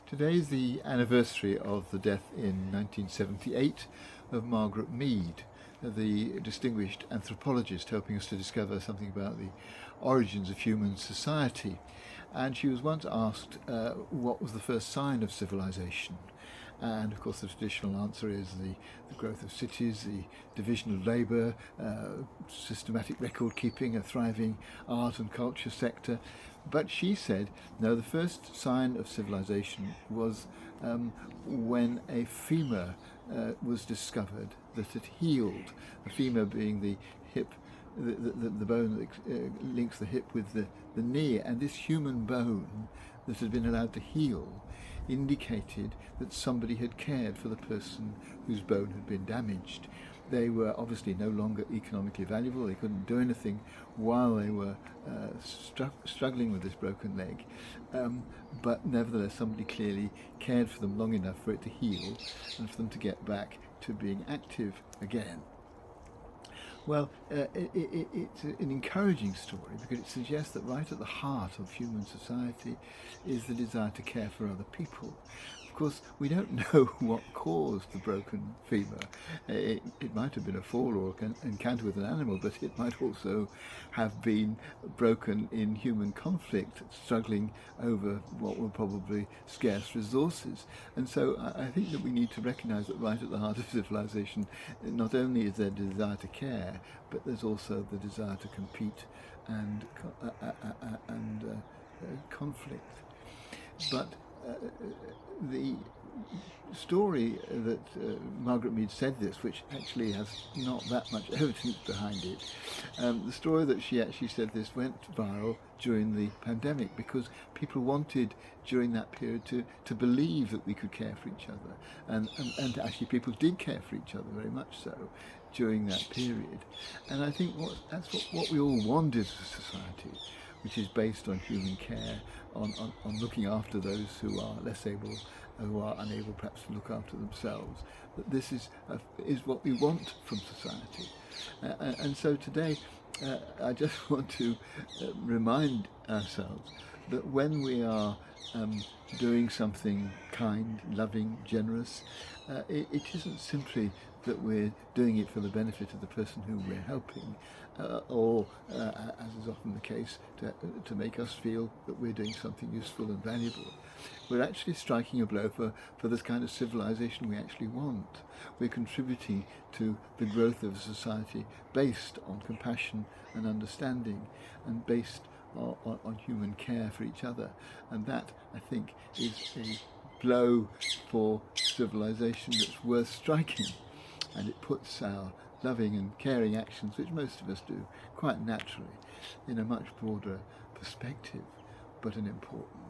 Today is the anniversary of the death in 1978 of Margaret Mead, the distinguished anthropologist helping us to discover something about the origins of human society. And she was once asked what was the first sign of civilization. And of course the traditional answer is the growth of cities, the division of labour, systematic record keeping, a thriving art and culture sector. But she said, no, the first sign of civilization was when a femur was discovered that had healed, the femur being the hip, the bone that links the hip with the knee, and this human bone that had been allowed to heal indicated that somebody had cared for the person whose bone had been damaged. They were obviously no longer economically valuable. They couldn't do anything while they were struggling with this broken leg. But nevertheless, somebody clearly cared for them long enough for it to heal and for them to get back to being active again. Well, it's an encouraging story because it suggests that right at the heart of human society is the desire to care for other people. Of course, we don't know what caused the broken femur. It might have been a fall or an encounter with an animal, but it might also have been broken in human conflict, struggling over what were probably scarce resources. And so I think that we need to recognise that right at the heart of civilization, not only is there the desire to care, but there's also the desire to compete and conflict. But the story that Margaret Mead said this, which actually has not that much evidence behind it, the story that she actually said this went viral during the pandemic because people wanted during that period to believe that we could care for each other, and actually people did care for each other very much so during that period. And I think that's what we all want as a society, which is based on human care, on looking after those who are less able, who are unable perhaps to look after themselves. That this is what we want from society. And so today, I just want to remind ourselves that when we are doing something kind, loving, generous, it isn't simply that we're doing it for the benefit of the person who we're helping, or, as is often the case, to make us feel that we're doing something useful and valuable. We're actually striking a blow for this kind of civilization we actually want. We're contributing to the growth of a society based on compassion and understanding, and based on human care for each other. And that, I think, is a blow for civilization that's worth striking. And it puts our loving and caring actions, which most of us do quite naturally, in a much broader perspective, but an important